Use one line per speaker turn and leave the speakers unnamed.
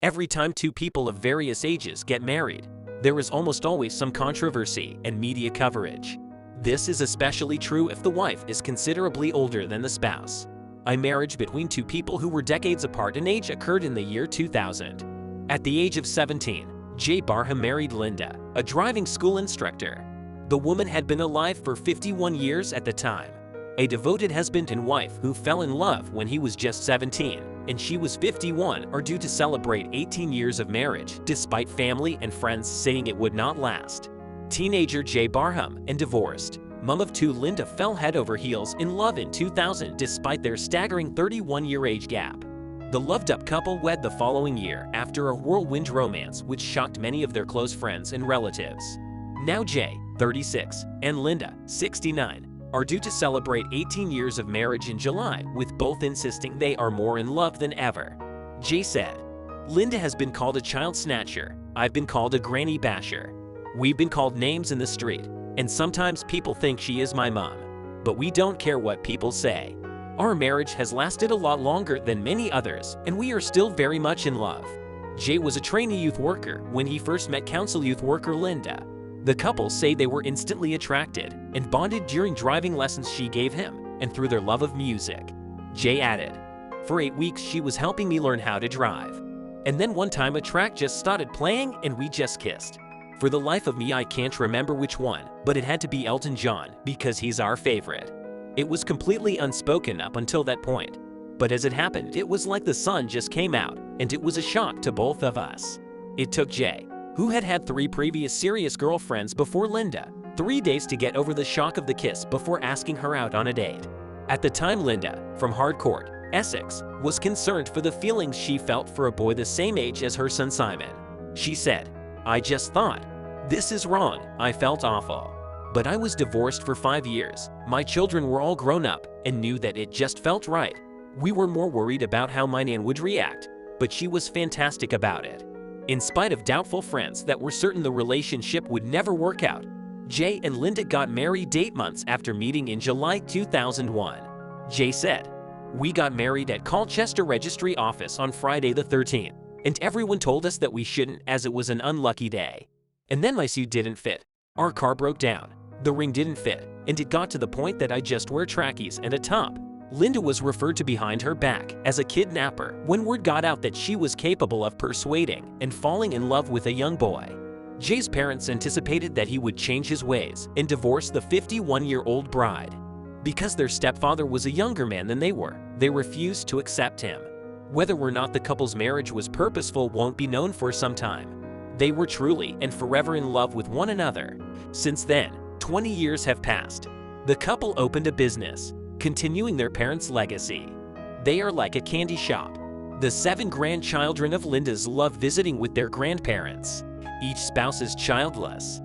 Every time two people of various ages get married, there is almost always some controversy and media coverage. This is especially true if the wife is considerably older than the spouse. A marriage between two people who were decades apart in age occurred in the year 2000. At the age of 17, Jay Barham married Linda, a driving school instructor. The woman had been alive for 51 years at the time. A devoted husband and wife who fell in love when he was just 17 and she was 51 are due to celebrate 18 years of marriage despite family and friends saying it would not last. Teenager Jay Barham and divorced mom of two Linda fell head over heels in love in 2000 despite their staggering 31-year age gap. The loved-up couple wed the following year after a whirlwind romance which shocked many of their close friends and relatives. Now Jay, 36, and Linda, 69, are due to celebrate 18 years of marriage in July, with both insisting they are more in love than ever. Jay said, "Linda has been called a child snatcher, I've been called a granny basher. We've been called names in the street, and sometimes people think she is my mom. But we don't care what people say. Our marriage has lasted a lot longer than many others, and we are still very much in love." Jay was a trainee youth worker when he first met council youth worker Linda. The couple say they were instantly attracted and bonded during driving lessons she gave him and through their love of music. Jay added, "For 8 weeks she was helping me learn how to drive. And then one time a track just started playing and we just kissed. For the life of me I can't remember which one, but it had to be Elton John because he's our favorite. It was completely unspoken up until that point. But as it happened, it was like the sun just came out, and it was a shock to both of us." It took Jay, who had had 3 previous serious girlfriends before Linda, 3 days to get over the shock of the kiss before asking her out on a date. At the time, Linda, from Harcourt, Essex, was concerned for the feelings she felt for a boy the same age as her son Simon. She said, "I just thought, this is wrong, I felt awful. But I was divorced for 5 years, my children were all grown up and knew that it just felt right. We were more worried about how my nan would react, but she was fantastic about it." In spite of doubtful friends that were certain the relationship would never work out, Jay and Linda got married 8 months after meeting in July 2001. Jay said, "We got married at Colchester Registry Office on Friday the 13th, and everyone told us that we shouldn't as it was an unlucky day. And then my suit didn't fit. Our car broke down. The ring didn't fit, and it got to the point that I just wear trackies and a top." Linda was referred to behind her back as a kidnapper when word got out that she was capable of persuading and falling in love with a young boy. Jay's parents anticipated that he would change his ways and divorce the 51-year-old bride. Because their stepfather was a younger man than they were, they refused to accept him. Whether or not the couple's marriage was purposeful won't be known for some time. They were truly and forever in love with one another. Since then, 20 years have passed. The couple opened a business, continuing their parents' legacy. They are like a candy shop. The 7 grandchildren of Linda's love visiting with their grandparents. Each spouse is childless.